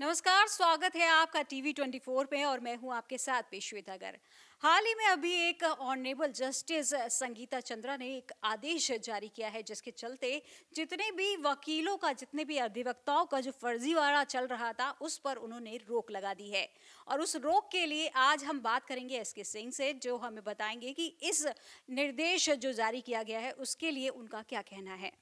नमस्कार, स्वागत है आपका टीवी 24 पे और मैं हूं आपके साथ पे श्वेता गर। हाल ही में अभी एक ऑनरेबल जस्टिस संगीता चंद्रा ने एक आदेश जारी किया है जिसके चलते जितने भी वकीलों का जितने भी अधिवक्ताओं का जो फर्जीवाड़ा चल रहा था उस पर उन्होंने रोक लगा दी है। और उस रोक के लिए आज हम बात करेंगे एसके सिंह से, जो हमें बताएंगे कि इस निर्देश जो जारी किया गया है उसके लिए उनका क्या कहना है।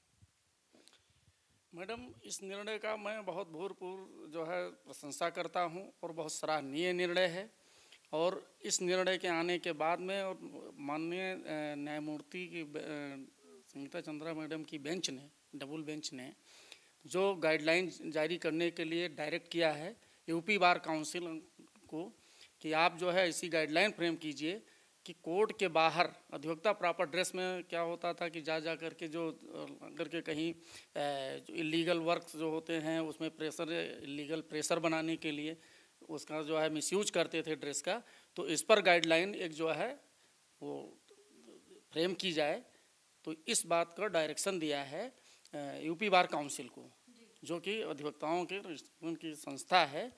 मैडम, इस निर्णय का मैं बहुत भरपूर जो है प्रशंसा करता हूं और बहुत सराहनीय निर्णय है। और इस निर्णय के आने के बाद में और माननीय न्यायमूर्ति की संगीता चंद्रा मैडम की बेंच ने, डबल बेंच ने जो गाइडलाइन जारी करने के लिए डायरेक्ट किया है यूपी बार काउंसिल को कि आप जो है ऐसी गाइडलाइन फ्रेम कीजिए कि कोर्ट के बाहर अधिवक्ता प्रॉपर ड्रेस में क्या होता था कि जा करके जो अगर के कहीं जो इलीगल वर्क जो होते हैं उसमें प्रेशर, इलीगल प्रेशर बनाने के लिए उसका जो है मिसयूज करते थे ड्रेस का। तो इस पर गाइडलाइन एक जो है वो फ्रेम की जाए। तो इस बात का डायरेक्शन दिया है यूपी बार काउंसिल को, जो कि अधिवक्ताओं के उनकी संस्था है।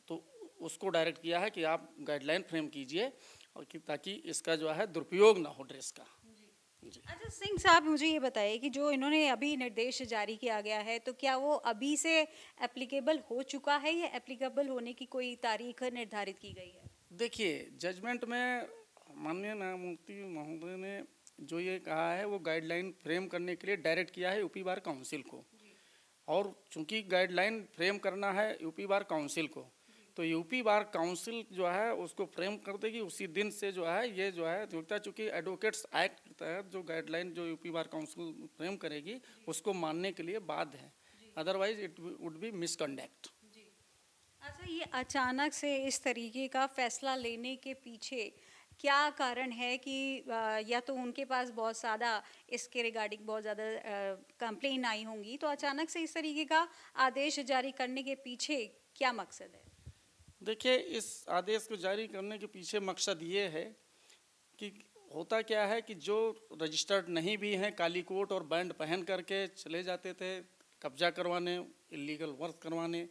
तो उसको डायरेक्ट किया है कि आप गाइडलाइन फ्रेम कीजिए और कि ताकि इसका जो है दुरुपयोग ना हो ड्रेस का। जी। अच्छा सिंह साहब, मुझे ये बताइए कि जो इन्होंने अभी निर्देश जारी किया गया है तो क्या वो अभी से एप्लीकेबल हो चुका है या एप्लीकेबल होने की कोई तारीख निर्धारित की गई है। देखिए, जजमेंट में माननीय न्यायमूर्ति महोदय ने जो ये कहा है वो गाइडलाइन फ्रेम करने के लिए डायरेक्ट किया है यूपी बार काउंसिल को। और चूंकि गाइडलाइन फ्रेम करना है यूपी बार काउंसिल को, तो यूपी बार काउंसिल जो है उसको फ्रेम कर देगी उसी दिन से। जो है ये जो है अधिवक्ता, चूँकि एडवोकेट्स एक्ट के तहत जो गाइडलाइन जो यूपी बार काउंसिल फ्रेम करेगी उसको मानने के लिए बाध्य है, otherwise it would be misconduct. अच्छा, ये अचानक से इस तरीके का फैसला लेने के पीछे क्या कारण है कि या तो उनके पास बहुत ज़्यादा इसके रिगार्डिंग बहुत ज़्यादा कंप्लेन आई होंगी, तो अचानक से इस तरीके का आदेश जारी करने के पीछे क्या मकसद है। देखिए, इस आदेश को जारी करने के पीछे मकसद ये है कि होता क्या है कि जो रजिस्टर्ड नहीं भी हैं, काली कोट और बैंड पहन करके चले जाते थे कब्जा करवाने, इलीगल वर्क करवाने,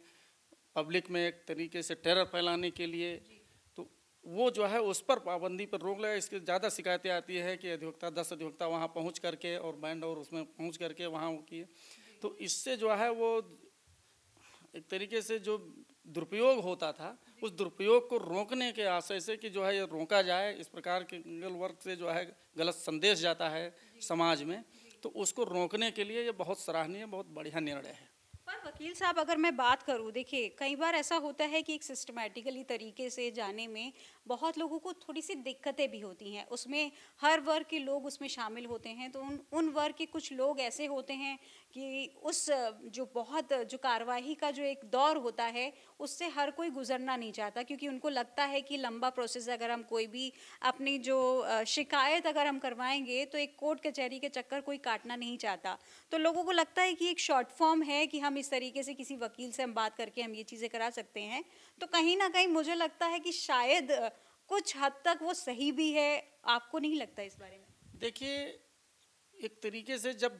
पब्लिक में एक तरीके से टेरर फैलाने के लिए। तो वो जो है उस पर पाबंदी पर रोक लगा। इसकी ज़्यादा शिकायतें आती है कि अधिवक्ता 10 अधिवक्ता वहाँ पहुँच करके और बैंड और उसमें पहुँच करके वहाँ वो किए। तो इससे जो है वो एक तरीके से जो दुरुपयोग होता था उस दुरुपयोग को रोकने के आशय से कि जो है ये रोका जाए, इस प्रकार के इलीगल वर्क से जो है गलत संदेश जाता है समाज में, तो उसको रोकने के लिए ये बहुत सराहनीय, बहुत बढ़िया निर्णय है। पर वकील साहब, अगर मैं बात करूं, देखिए कई बार ऐसा होता है कि एक सिस्टमैटिकली तरीके से जाने में बहुत लोगों को थोड़ी सी दिक्कतें भी होती हैं। उसमें हर वर्ग के लोग उसमें शामिल होते हैं, तो उन वर्ग के कुछ लोग ऐसे होते हैं कि उस जो बहुत जो कार्रवाई का जो एक दौर होता है उससे हर कोई गुजरना नहीं चाहता, क्योंकि उनको लगता है कि लंबा प्रोसेस अगर हम कोई भी अपनी जो शिकायत अगर हम करवाएंगे तो एक कोर्ट कचहरी के चक्कर कोई काटना नहीं चाहता। तो लोगों को लगता है कि एक शॉर्ट फॉर्म है कि हम इस तरीके से किसी वकील से हम बात करके हम ये चीज़ें करा सकते हैं। तो कहीं ना कहीं मुझे लगता है कि शायद कुछ हद तक वो सही भी है। आपको नहीं लगता इस बारे में। देखिए, एक तरीके से जब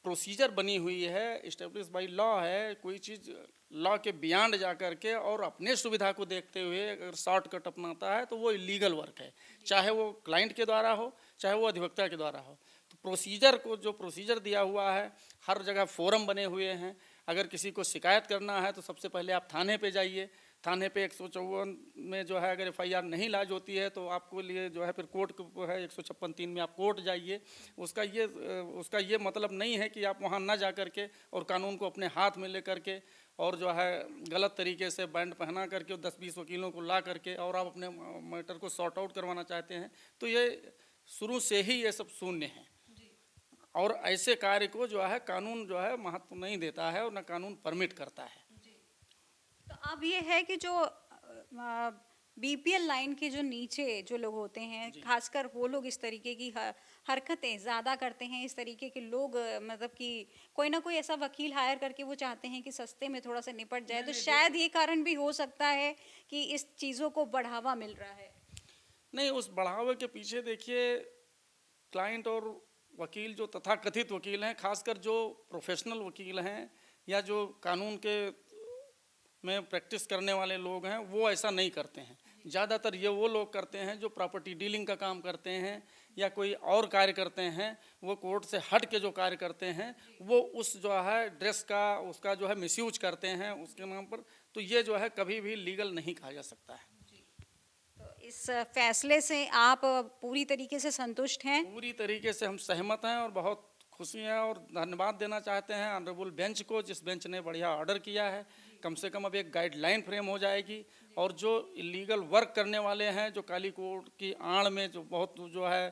प्रोसीजर बनी हुई है, इस्टेब्लिश बाई लॉ है, कोई चीज़ लॉ के बियॉन्ड जा कर के और अपने सुविधा को देखते हुए अगर शॉर्टकट अपनाता है तो वो इलीगल वर्क है, चाहे वो क्लाइंट के द्वारा हो चाहे वो अधिवक्ता के द्वारा हो। तो प्रोसीजर को, जो प्रोसीजर दिया हुआ है, हर जगह फोरम बने हुए हैं। अगर किसी को शिकायत करना है तो सबसे पहले आप थाने पे जाइए, थाने पे 154 में जो है अगर एफआईआर नहीं लाज होती है तो आपको लिए जो है फिर कोर्ट को है 156(3) में आप कोर्ट जाइए। उसका ये मतलब नहीं है कि आप वहाँ ना जा करके और कानून को अपने हाथ में ले करके और जो है गलत तरीके से बैंड पहना करके 10-20 वकीलों को ला करके और आप अपने मैटर को सॉर्ट आउट करवाना चाहते हैं। तो ये शुरू से ही ये सब शून्य है और ऐसे कार्य को जो है कानून जो है महत्व नहीं देता है और न कानून परमिट करता है। तो अब ये है कि जो बीपीएल लाइन के जो नीचे जो लोग होते हैं, खासकर वो लोग इस तरीके की हरकतें ज़्यादा करते हैं। इस तरीके के लोग मतलब कि कोई ना कोई ऐसा वकील हायर करके वो चाहते हैं कि सस्ते में थोड़ा सा निपट जाए, तो शायद ये कारण भी हो सकता है कि इस चीज़ों को बढ़ावा मिल रहा है। नहीं, उस बढ़ावे के पीछे देखिए क्लाइंट और वकील, जो तथाकथित वकील हैं, खासकर जो प्रोफेशनल वकील हैं या जो कानून के में प्रैक्टिस करने वाले लोग हैं वो ऐसा नहीं करते हैं। ज़्यादातर ये वो लोग करते हैं जो प्रॉपर्टी डीलिंग का काम करते हैं या कोई और कार्य करते हैं, वो कोर्ट से हट के जो कार्य करते हैं वो उस जो है ड्रेस का उसका जो है मिसयूज करते हैं उसके नाम पर। तो ये जो है कभी भी लीगल नहीं कहा जा सकता है। तो इस फैसले से आप पूरी तरीके से संतुष्ट हैं? पूरी तरीके से हम सहमत हैं और बहुत खुशी है और धन्यवाद देना चाहते हैं ऑनरेबल बेंच को, जिस बेंच ने बढ़िया ऑर्डर किया है। कम से कम अब एक गाइडलाइन फ्रेम हो जाएगी और जो इलीगल वर्क करने वाले हैं, जो काली कोर्ट की आड़ में जो बहुत जो है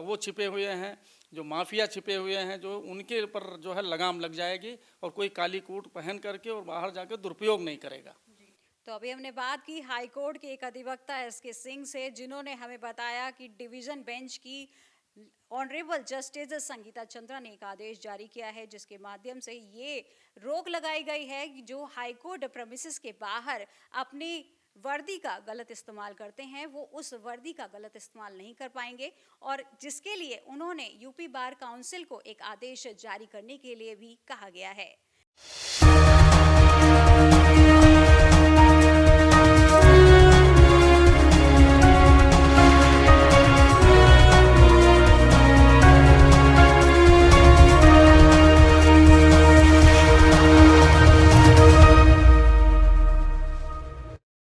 वो छिपे हुए हैं, जो माफिया छिपे हुए हैं, जो उनके ऊपर जो है लगाम लग जाएगी और कोई काली कोट पहन करके और बाहर जाकर दुरुपयोग नहीं करेगा। तो अभी हमने बात की हाई कोर्ट के एक अधिवक्ता एसके सिंह से, जिन्होंने हमें बताया कि डिवीजन बेंच की ऑनरेबल जस्टिस संगीता चंद्रा ने एक आदेश जारी किया है जिसके माध्यम से ये रोक लगाई गई है कि जो हाई कोर्ट प्रेमिसेस के बाहर अपनी वर्दी का गलत इस्तेमाल करते हैं वो उस वर्दी का गलत इस्तेमाल नहीं कर पाएंगे, और जिसके लिए उन्होंने यूपी बार काउंसिल को एक आदेश जारी करने के लिए भी कहा गया है।